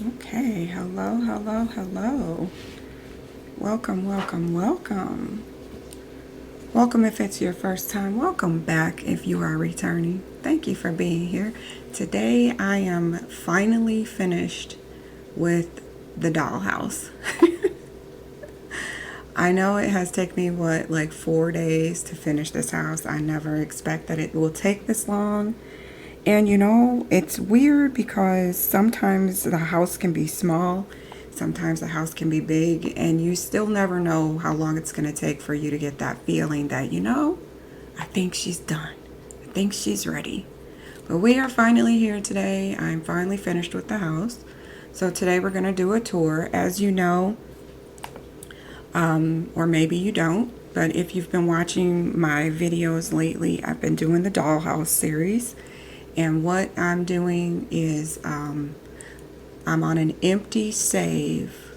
Okay, hello, hello, hello. Welcome, welcome, welcome. Welcome if it's your first time. Welcome back if you are returning. Thank you for being here. Today I am finally finished with the dollhouse. I know it has taken me, like 4 days to finish this house. I never expect that it will take this long. And it's weird because sometimes the house can be small, sometimes the house can be big, and you still never know how long it's going to take for you to get that feeling that, I think she's done. I think she's ready. But we are finally here today. I'm finally finished with the house. So today we're going to do a tour. As you know, or maybe you don't, but if you've been watching my videos lately, I've been doing the Dollhouse series. And what I'm doing is I'm on an empty save,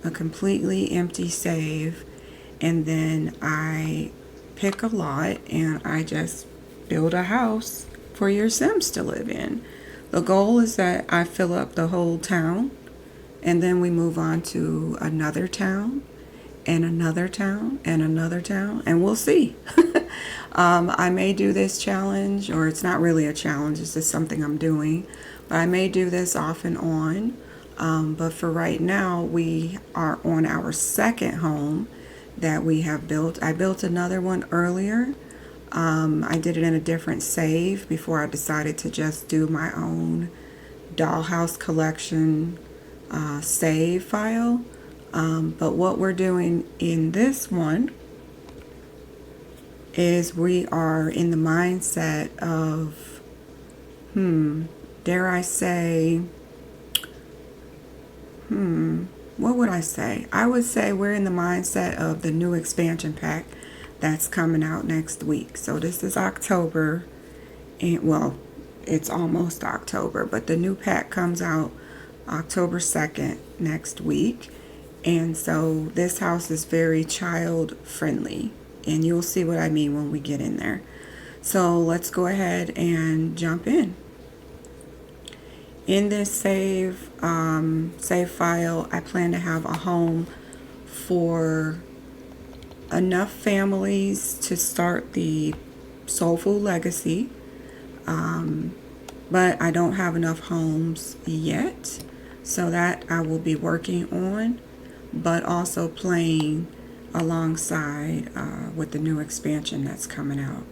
a completely empty save, and then I pick a lot and I just build a house for your Sims to live in. The goal is that I fill up the whole town, and then we move on to another town and another town and another town, and we'll see. I may do this challenge, or it's not really a challenge, it's just something I'm doing, but I may do this off and on. But for right now, we are on our second home that we have built. I built another one earlier. I did it in a different save before I decided to just do my own Dollhouse collection save file. But what we're doing in this one is we are in the mindset of, dare I say, what would I say? I would say we're in the mindset of the new expansion pack that's coming out next week. So this is October, and well, it's almost October, but the new pack comes out October 2nd next week. And so this house is very child friendly, and you'll see what I mean when we get in there. So let's go ahead and jump in. In this save file, I plan to have a home for enough families to start the Soulful Legacy, but I don't have enough homes yet, so that I will be working on, but also playing alongside with the new expansion that's coming out.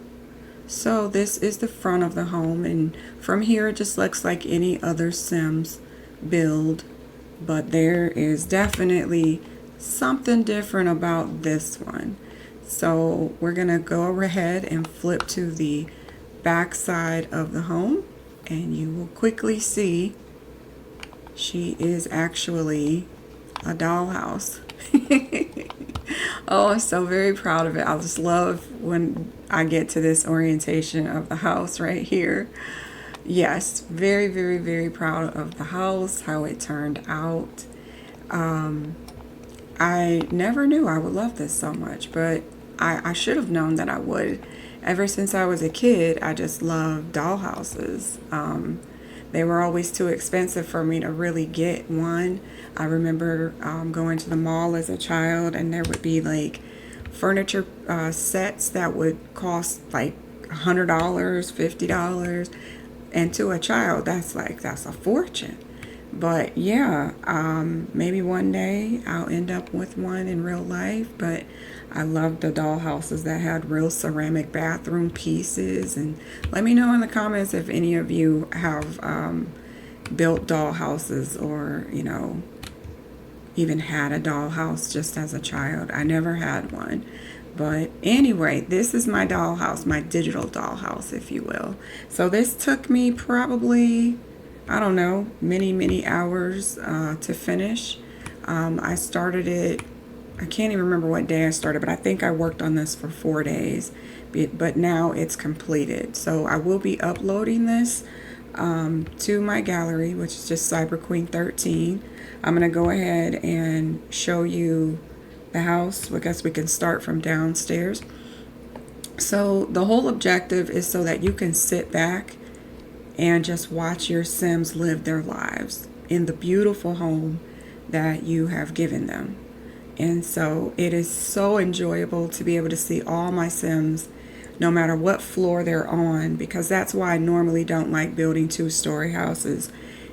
So this is the front of the home, and from here it just looks like any other Sims build, but there is definitely something different about this one. So we're gonna go ahead and flip to the back side of the home, and you will quickly see she is actually a dollhouse. Oh, I'm so very proud of it. I just love when I get to this orientation of the house right here. Yes, very, very, very proud of the house, how it turned out. I never knew I would love this so much, but I should have known that I would. Ever since I was a kid, I just loved dollhouses. They were always too expensive for me to really get one. I remember going to the mall as a child, and there would be like furniture sets that would cost like $100, $50, and to a child that's a fortune. But yeah, maybe one day I'll end up with one in real life. But I love the dollhouses that had real ceramic bathroom pieces. And let me know in the comments if any of you have built dollhouses, or even had a dollhouse just as a child. I never had one. But anyway, this is my dollhouse, my digital dollhouse, if you will. So this took me probably, I don't know, many hours to finish. I started it, I can't even remember what day I started, but I think I worked on this for 4 days. But now it's completed. So I will be uploading this to my gallery, which is just Cyber Queen 13. I'm going to go ahead and show you the house. I guess we can start from downstairs. So the whole objective is so that you can sit back and just watch your Sims live their lives. in the beautiful home that you have given them. And so it is so enjoyable to be able to see all my Sims, no matter what floor they're on, because that's why I normally don't like building two-story houses,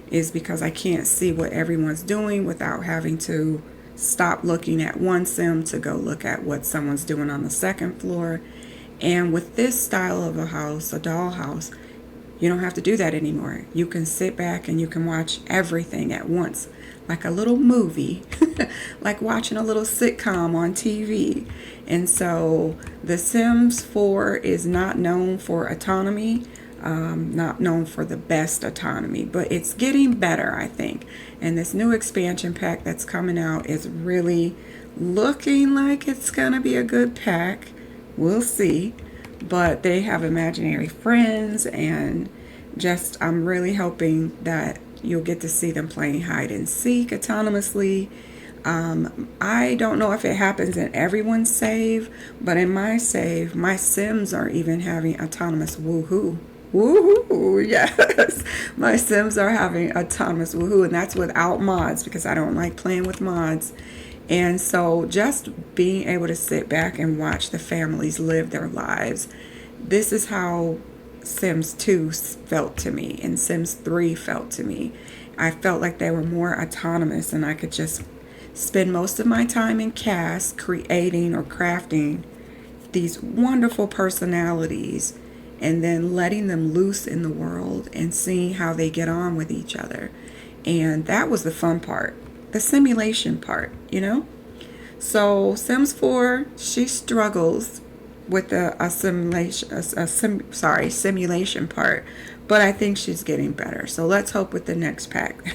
is because I can't see what everyone's doing without having to stop looking at one Sim to go look at what someone's doing on the second floor. And with this style of a house, a dollhouse, you don't have to do that anymore. You can sit back and you can watch everything at once, like a little movie, like watching a little sitcom on TV. And so The Sims 4 is not known for autonomy, not known for the best autonomy, but it's getting better, I think. And this new expansion pack that's coming out is really looking like it's going to be a good pack. We'll see. But they have imaginary friends, and just I'm really hoping that you'll get to see them playing hide and seek autonomously. I don't know if it happens in everyone's save, but in my save, my Sims are even having autonomous woohoo. Woohoo, yes. My Sims are having autonomous woohoo, and that's without mods because I don't like playing with mods. And so just being able to sit back and watch the families live their lives, this is how Sims 2 felt to me and Sims 3 felt to me. I felt like they were more autonomous, and I could just spend most of my time in cast creating or crafting these wonderful personalities and then letting them loose in the world and seeing how they get on with each other. And that was the fun part. The simulation part, you know? So Sims 4, she struggles with the simulation part, but I think she's getting better. So let's hope with the next pack,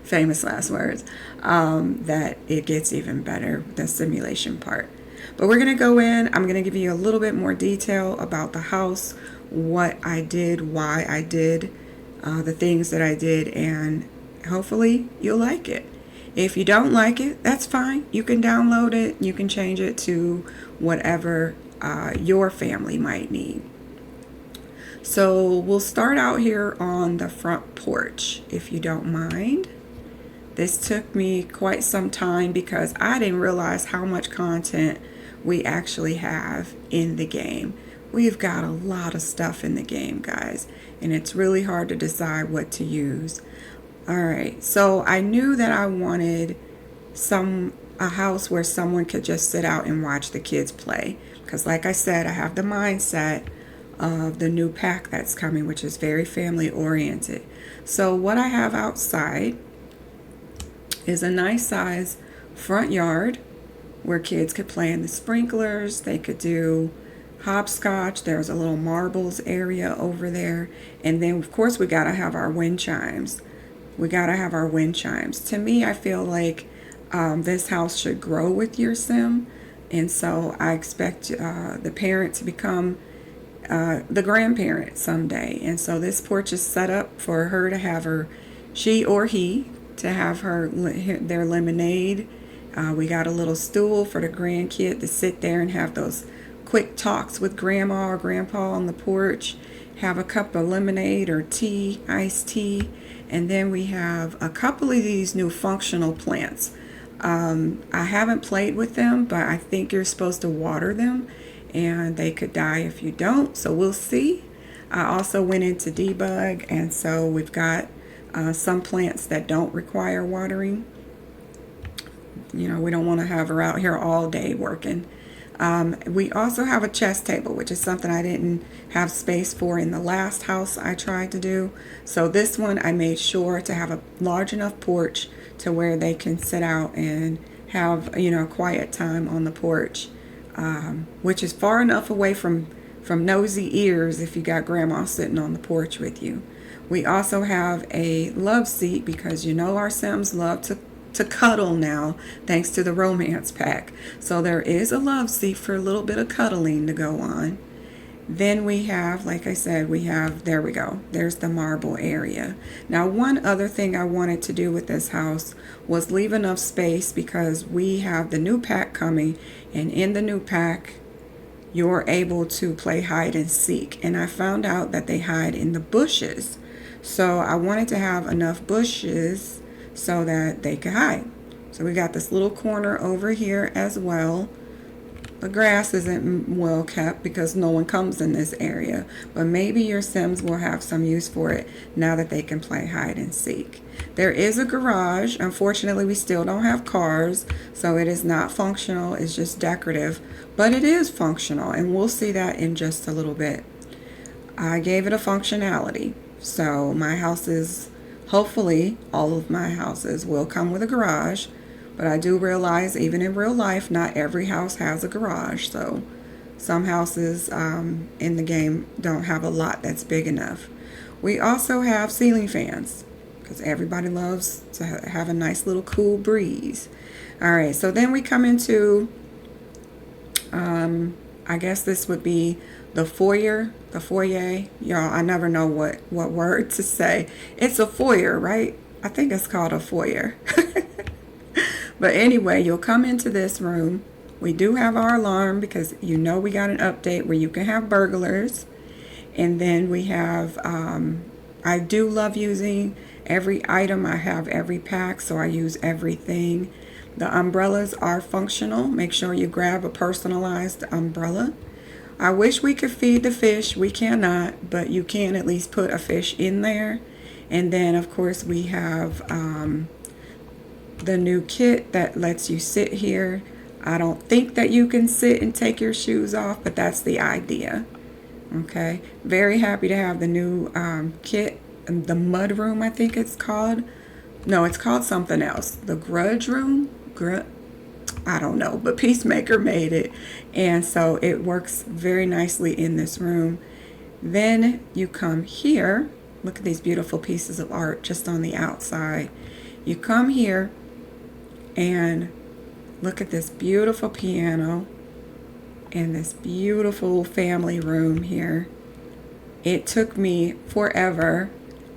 famous last words, that it gets even better, the simulation part. But we're going to go in. I'm going to give you a little bit more detail about the house, what I did, why I did, the things that I did, and hopefully you'll like it. If you don't like it, that's fine. You can download it. You can change it to whatever your family might need. So we'll start out here on the front porch, if you don't mind. This took me quite some time because I didn't realize how much content we actually have in the game. We've got a lot of stuff in the game, guys, and it's really hard to decide what to use. All right, so I knew that I wanted a house where someone could just sit out and watch the kids play, because like I said, I have the mindset of the new pack that's coming, which is very family oriented. So what I have outside is a nice size front yard where kids could play in the sprinklers. They could do hopscotch. There's a little marbles area over there, and then of course we got to have our wind chimes. To me, I feel like this house should grow with your sim, and so I expect the parent to become the grandparent someday. And so this porch is set up for her to have she or he to have their lemonade. We got a little stool for the grandkid to sit there and have those quick talks with grandma or grandpa on the porch. Have a cup of lemonade or tea, iced tea. And then we have a couple of these new functional plants. I haven't played with them, but I think you're supposed to water them, and they could die if you don't, so we'll see. I also went into debug, and so we've got some plants that don't require watering. You know, we don't want to have her out here all day working. We also have a chess table, which is something I didn't have space for in the last house I tried to do. So this one I made sure to have a large enough porch to where they can sit out and have, you know, quiet time on the porch, which is far enough away from nosy ears if you got grandma sitting on the porch with you. We also have a love seat because you know our Sims love to cuddle now, thanks to the romance pack. So there is a love seat for a little bit of cuddling to go on. Then we have, like I said, there we go. There's the marble area. Now, one other thing I wanted to do with this house was leave enough space because we have the new pack coming, and in the new pack, you're able to play hide and seek. And I found out that they hide in the bushes. So I wanted to have enough bushes so that they can hide. So we got this little corner over here as well. The grass isn't well kept because no one comes in this area, but maybe your Sims will have some use for it now that they can play hide and seek. There is a garage. Unfortunately, we still don't have cars, so it is not functional. It's just decorative, but it is functional, and we'll see that in just a little bit. I gave it a functionality, so my houses, hopefully all of my houses will come with a garage. But I do realize, even in real life, not every house has a garage. So some houses in the game don't have a lot that's big enough. We also have ceiling fans because everybody loves to have a nice little cool breeze. All right, so then we come into, I guess this would be the foyer, the foyer. Y'all, I never know what word to say. It's a foyer, right? I think it's called a foyer. But anyway, you'll come into this room. We do have our alarm because you know we got an update where you can have burglars. And then we have, I do love using every item. I have every pack, so I use everything. The umbrellas are functional. Make sure you grab a personalized umbrella. I wish we could feed the fish. We cannot, but you can at least put a fish in there. And then, of course, we have the new kit that lets you sit here. I don't think that you can sit and take your shoes off, but that's the idea. Okay, very happy to have the new kit, the mud room, I think it's called. No, it's called something else. The grudge room? I don't know, but Peacemaker made it, and so it works very nicely in this room. Then you come here. Look at these beautiful pieces of art just on the outside. You come here and look at this beautiful piano and this beautiful family room here. It took me forever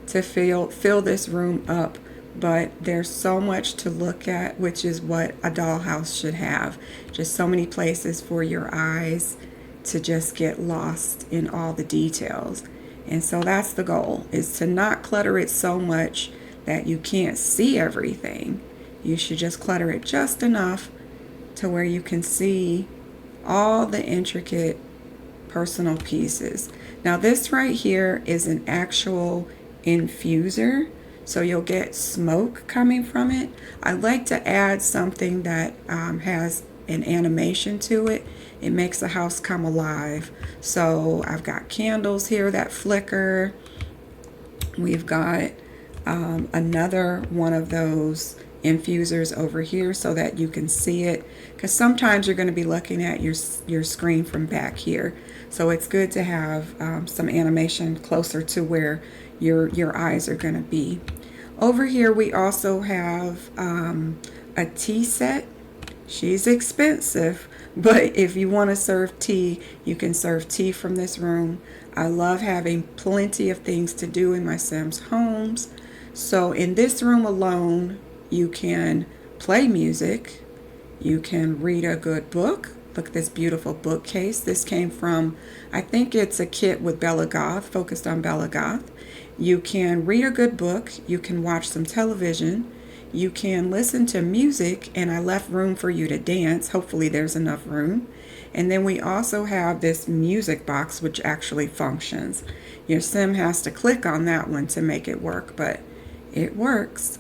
to fill this room up, but there's so much to look at, which is what a dollhouse should have. Just so many places for your eyes to just get lost in all the details. And so that's the goal, is to not clutter it so much that you can't see everything. You should just clutter it just enough to where you can see all the intricate personal pieces. Now this right here is an actual infuser, so you'll get smoke coming from it. I like to add something that has an animation to it. It makes the house come alive. So I've got candles here that flicker. We've got another one of those infusers over here so that you can see it, because sometimes you're going to be looking at your screen from back here, so it's good to have some animation closer to where your eyes are going to be. Over here we also have a tea set. She's expensive, but if you want to serve tea, you can serve tea from this room. I love having plenty of things to do in my Sims homes. So in this room alone, you can play music, you can read a good book. Look at this beautiful bookcase. This came from, I think it's a kit with Bella Goth, focused on Bella Goth. You can read a good book, you can watch some television, you can listen to music, and I left room for you to dance. Hopefully there's enough room. And then we also have this music box which actually functions. Your Sim has to click on that one to make it work, but it works.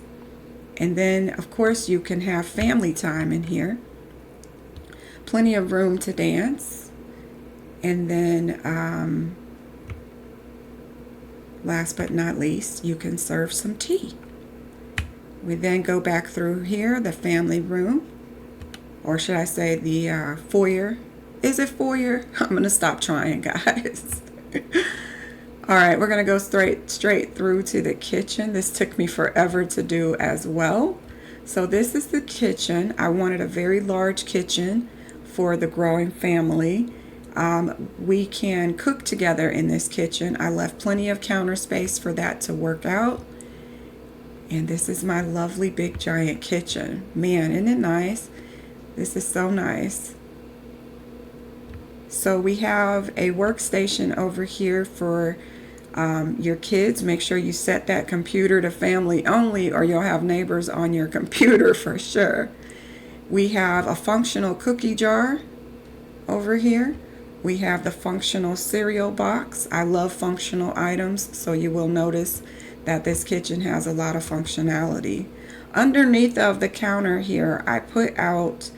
And then, of course, you can have family time in here. Plenty of room to dance. And then, last but not least, you can serve some tea. We then go back through here, the family room. Or should I say the foyer. Is it foyer? I'm going to stop trying, guys. All right, we're going to go straight through to the kitchen. This took me forever to do as well. So this is the kitchen. I wanted a very large kitchen for the growing family. We can cook together in this kitchen. I left plenty of counter space for that to work out. And this is my lovely big giant kitchen. Man, isn't it nice? This is so nice. So we have a workstation over here for Your kids, make sure you set that computer to family only, or you'll have neighbors on your computer for sure. We have a functional cookie jar over here. We have the functional cereal box. I love functional items, so you will notice that this kitchen has a lot of functionality. Underneath of the counter here, I put out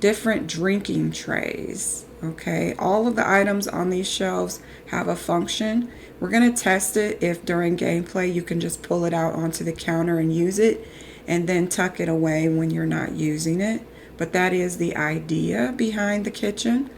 different drinking trays. Okay, all of the items on these shelves have a function. We're going to test it if during gameplay you can just pull it out onto the counter and use it, and then tuck it away when you're not using it. But that is the idea behind the kitchen.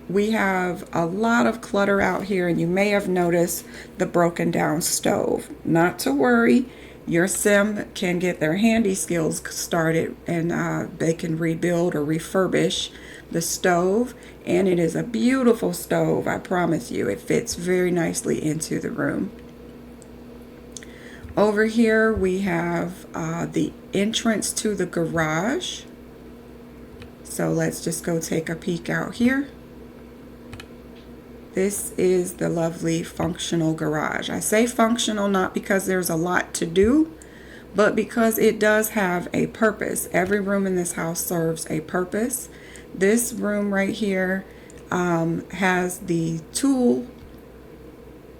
We have a lot of clutter out here, and you may have noticed the broken down stove. Not to worry, your sim can get their handy skills started, and they can rebuild or refurbish the stove. And it is a beautiful stove, I promise you. It fits very nicely into the room. Over here we have the entrance to the garage. So let's just go take a peek out here. This is the lovely functional garage. I say functional not because there's a lot to do, but because it does have a purpose. Every room in this house serves a purpose. This room right here has the tool.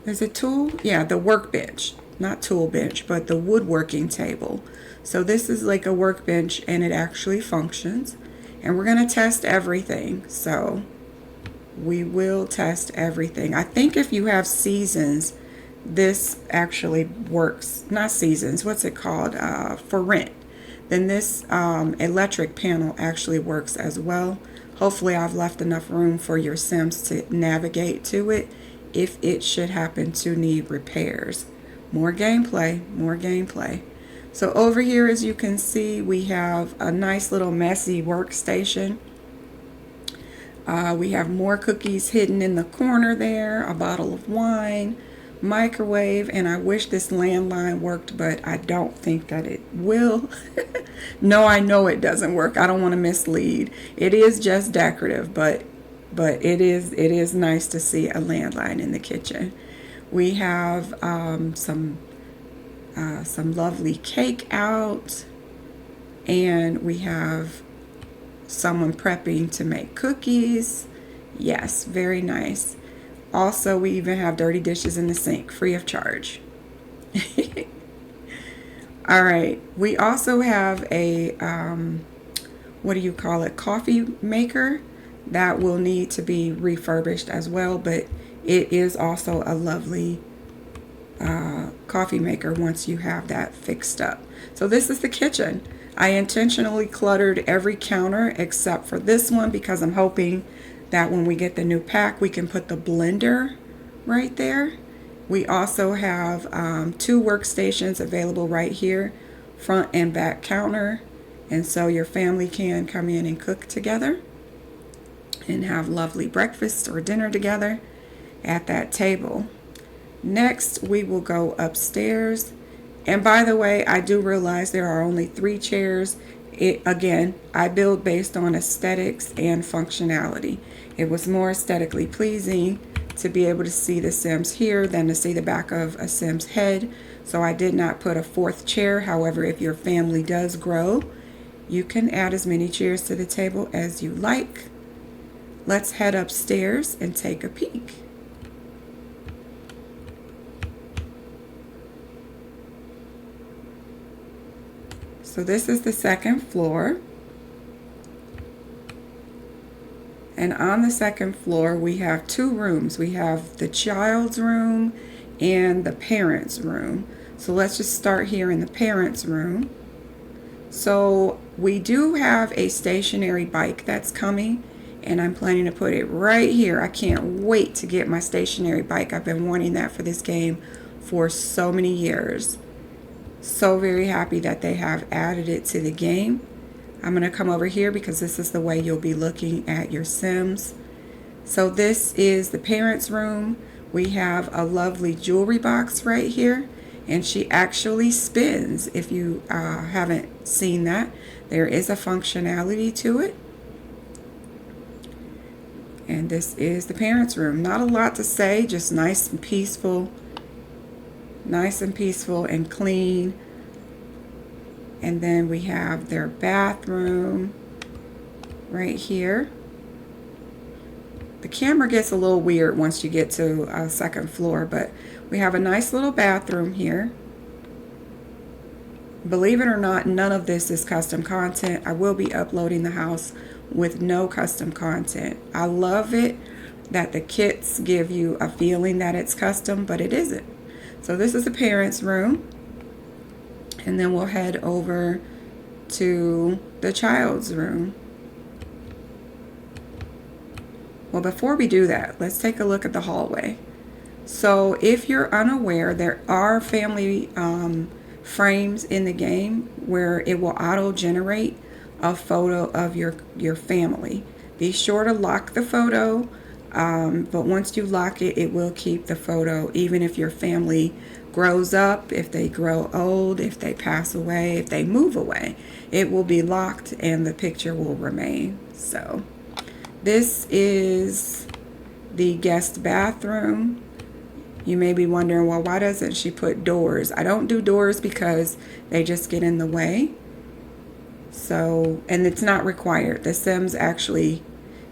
Is it tool? Yeah, the workbench. Not tool bench, but the woodworking table. So this is like a workbench, and it actually functions. And we're going to test everything. So we will test everything. I think if you have seasons, this actually works. Not seasons, what's it called? For rent. Then this electric panel actually works as well. Hopefully I've left enough room for your Sims to navigate to it if it should happen to need repairs. More gameplay, more gameplay. So over here, as you can see, we have a nice little messy workstation. We have more cookies hidden in the corner there, a bottle of wine, microwave, and I wish this landline worked, but I don't think that it will. No, I know it doesn't work. I don't want to mislead. It is just decorative, but it is nice to see a landline in the kitchen. We have some lovely cake out, and we have someone prepping to make cookies. Yes, very nice. Also, we even have dirty dishes in the sink, free of charge. All right, we also have a what do you call it, coffee maker that will need to be refurbished as well, but it is also a lovely coffee maker once you have that fixed up. So this is the kitchen. I intentionally cluttered every counter except for this one because I'm hoping that when we get the new pack we can put the blender right there. We also have 2 workstations available right here, front and back counter, and so your family can come in and cook together and have lovely breakfast or dinner together at that table. Next, we will go upstairs. And by the way, I do realize there are only 3 chairs. Again, I build based on aesthetics and functionality. It was more aesthetically pleasing to be able to see the Sims here than to see the back of a Sim's head. So I did not put a 4th chair. However, if your family does grow, you can add as many chairs to the table as you like. Let's head upstairs and take a peek. So this is the 2nd floor. And on the 2nd floor, we have 2 rooms. We have the child's room and the parents' room. So let's just start here in the parents' room. So we do have a stationary bike that's coming, and I'm planning to put it right here. I can't wait to get my stationary bike. I've been wanting that for this game for so many years. So very happy that they have added it to the game. I'm going to come over here because this is the way you'll be looking at your Sims. So this is the parents' room. We have a lovely jewelry box right here, and she actually spins. If you haven't seen that, there is a functionality to it. And this is the parents' room. Not a lot to say, just nice and peaceful. Nice and peaceful and clean. And then we have their bathroom right here. The camera gets a little weird once you get to a second floor, but we have a nice little bathroom here. Believe it or not, none of this is custom content. I will be uploading the house with no custom content. I love it that the kits give you a feeling that it's custom, but it isn't. So this is the parents' room. And then we'll head over to the child's room. Well, before we do that, let's take a look at the hallway. So if you're unaware, there are family frames in the game where it will auto-generate a photo of your family. Be sure to lock the photo, but once you lock it, it will keep the photo even if your family grows up, if they grow old, if they pass away, if they move away. It will be locked and the picture will remain. So this is the guest bathroom. You may be wondering, well, why doesn't she put doors? I don't do doors because they just get in the way. So, and it's not required. The Sims actually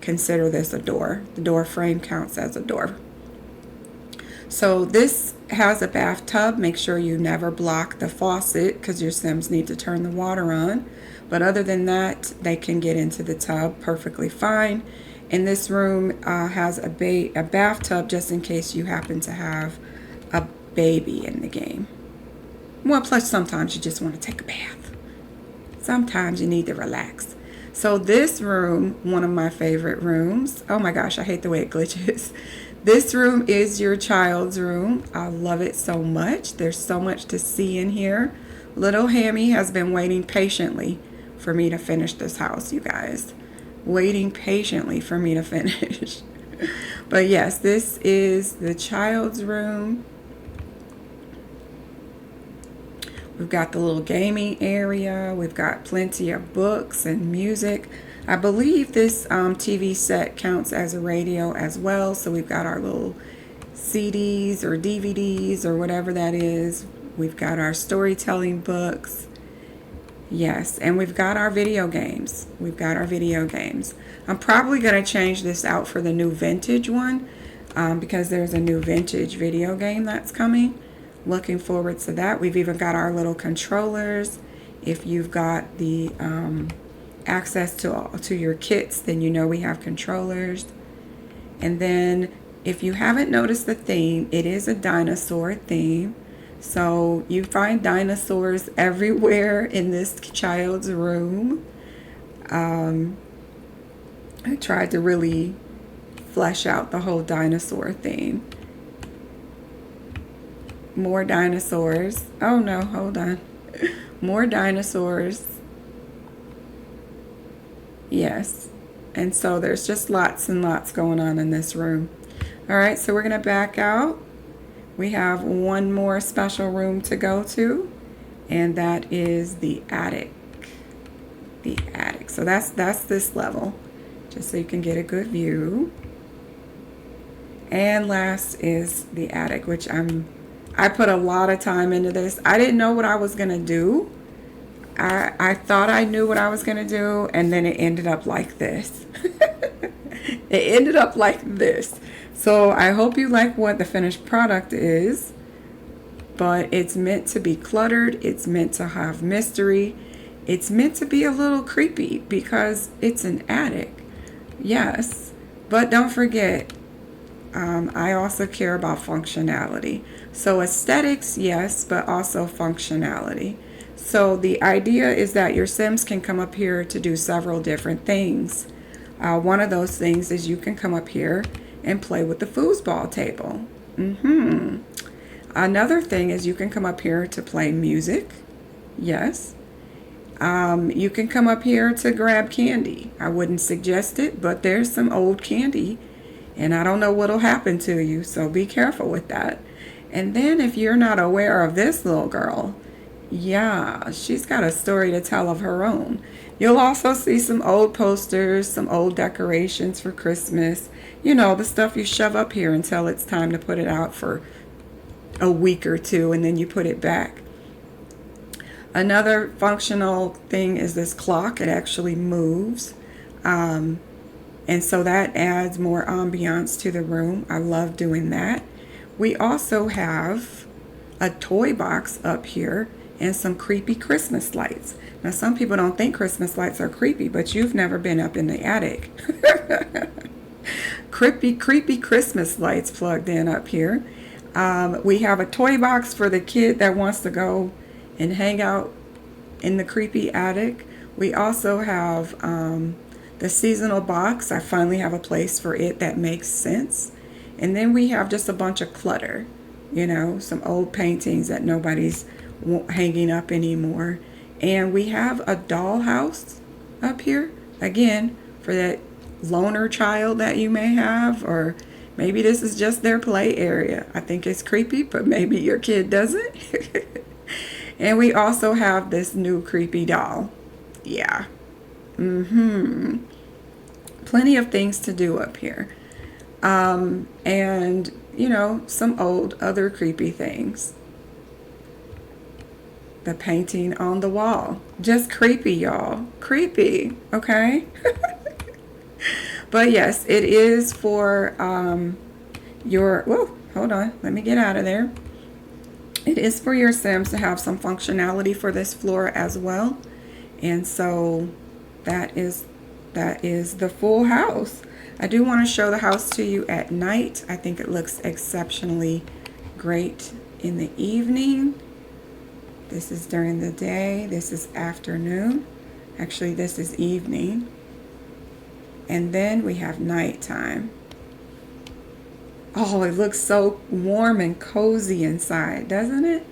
consider this a door. The door frame counts as a door. So this has a bathtub. Make sure you never block the faucet because your Sims need to turn the water on. But other than that, they can get into the tub perfectly fine. And this room has a bathtub just in case you happen to have a baby in the game. Well, plus sometimes you just want to take a bath. Sometimes you need to relax. So this room, one of my favorite rooms. Oh my gosh, I hate the way it glitches. This room is your child's room. I love it so much. There's so much to see in here. Little Hammy has been waiting patiently for me to finish this house, you guys. Waiting patiently for me to finish. But yes, this is the child's room. We've got the little gaming area. We've got plenty of books and music. I believe this TV set counts as a radio as well. So we've got our little CDs or DVDs or whatever that is. We've got our storytelling books. Yes, and we've got our video games. We've got our video games. I'm probably going to change this out for the new vintage one because there's a new vintage video game that's coming. Looking forward to that. We've even got our little controllers. If you've got the access to your kits, then you know we have controllers. And then if you haven't noticed the theme, it is a dinosaur theme. So you find dinosaurs everywhere in this child's room. I tried to really flesh out the whole dinosaur theme. More dinosaurs. Oh no, hold on. More dinosaurs. Yes. And so there's just lots and lots going on in this room. All right, so we're going to back out. We have one more special room to go to, and that is the attic. The attic. So that's this level, just so you can get a good view. And last is the attic, which I put a lot of time into this. I didn't know what I was gonna do. I thought I knew what I was gonna do, and then it ended up like this. It ended up like this. So I hope you like what the finished product is, but it's meant to be cluttered. It's meant to have mystery. It's meant to be a little creepy because it's an attic. Yes, but don't forget, I also care about functionality. So aesthetics, yes, but also functionality. So the idea is that your Sims can come up here to do several different things. One of those things is you can come up here and play with the foosball table. Another thing is you can come up here to play music. Yes. You can come up here to grab candy. I wouldn't suggest it, but there's some old candy, and I don't know what'll happen to you, so be careful with that. And then if you're not aware of this little girl, yeah, she's got a story to tell of her own. You'll also see some old posters, some old decorations for Christmas. You know, the stuff you shove up here until it's time to put it out for a week or two, and then you put it back. Another functional thing is this clock. It actually moves. And so that adds more ambiance to the room. I love doing that. We also have a toy box up here and some creepy Christmas lights. Now, some people don't think Christmas lights are creepy, but you've never been up in the attic. Creepy Christmas lights plugged in up here. We have a toy box for the kid that wants to go and hang out in the creepy attic. We also have the seasonal box. I finally have a place for it that makes sense. And then we have just a bunch of clutter, you know, some old paintings that nobody's hanging up anymore. And we have a dollhouse up here, again, for that loner child that you may have, or maybe this is just their play area. I think it's creepy, but maybe your kid doesn't. And we also have this new creepy doll. Yeah. Plenty of things to do up here. And, you know, some old other creepy things. The painting on the wall. Just creepy, y'all. Creepy, okay? But yes, it is for your... Whoa, hold on. Let me get out of there. It is for your Sims to have some functionality for this floor as well. And so that is the full house. I do want to show the house to you at night. I think it looks exceptionally great in the evening. This is during the day. This is afternoon. Actually, this is evening. And then we have nighttime. Oh, it looks so warm and cozy inside, doesn't it?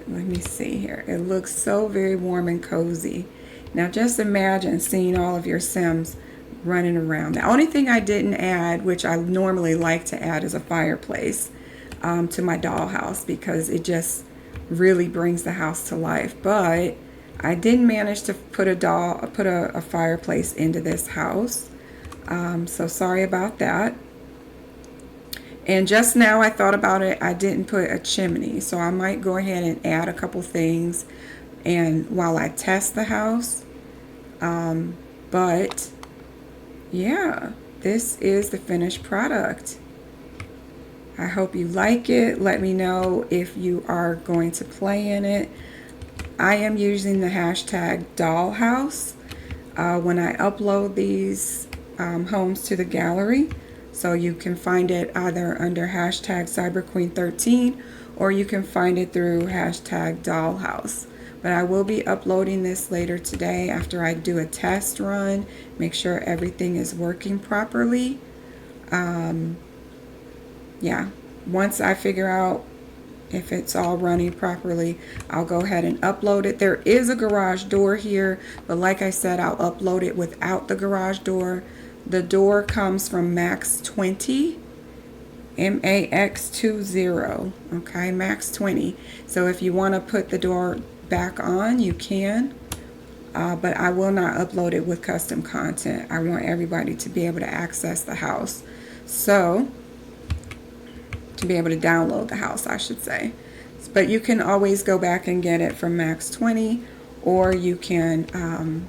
Let me see here. It looks so very warm and cozy. Now just imagine seeing all of your Sims running around. The only thing I didn't add, which I normally like to add, is a fireplace to my dollhouse, because it just really brings the house to life. But I didn't manage to put a fireplace into this house. So sorry about that. And just now I thought about it, I didn't put a chimney, so I might go ahead and add a couple things and while I test the house. But yeah, this is the finished product. I hope you like it. Let me know if you are going to play in it. I am using the hashtag Dollhouse when I upload these homes to the gallery. So you can find it either under hashtag CyberQueen13 or you can find it through hashtag Dollhouse. But I will be uploading this later today after I do a test run, make sure everything is working properly. Yeah, once I figure out if it's all running properly, I'll go ahead and upload it. There is a garage door here, but like I said, I'll upload it without the garage door. The door comes from Max 20, MAX20, okay, Max 20. So if you want to put the door back on, you can, but I will not upload it with custom content. I want everybody to be able to access the house. So, to be able to download the house, I should say. But you can always go back and get it from Max 20, or you can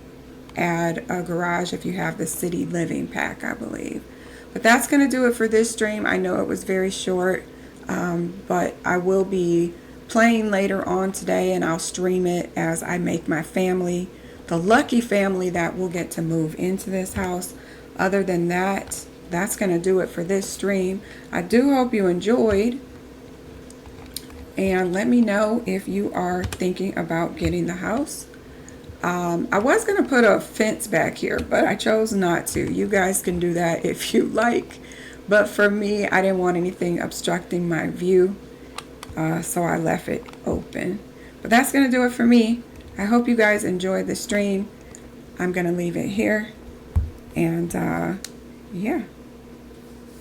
add a garage if you have the city living pack, I believe. But that's going to do it for this stream. I know it was very short, but I will be playing later on today, and I'll stream it as I make my family, the lucky family that will get to move into this house. Other than that, that's going to do it for this stream. I do hope you enjoyed, and let me know if you are thinking about getting the house. I was going to put a fence back here, but I chose not to. You guys can do that if you like. But for me, I didn't want anything obstructing my view, so I left it open. But that's going to do it for me. I hope you guys enjoyed the stream. I'm going to leave it here. And yeah,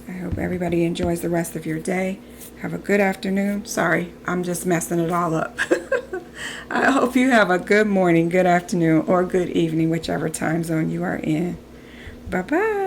I hope everybody enjoys the rest of your day. Have a good afternoon. Sorry, I'm just messing it all up. I hope you have a good morning, good afternoon, or good evening, whichever time zone you are in. Bye bye.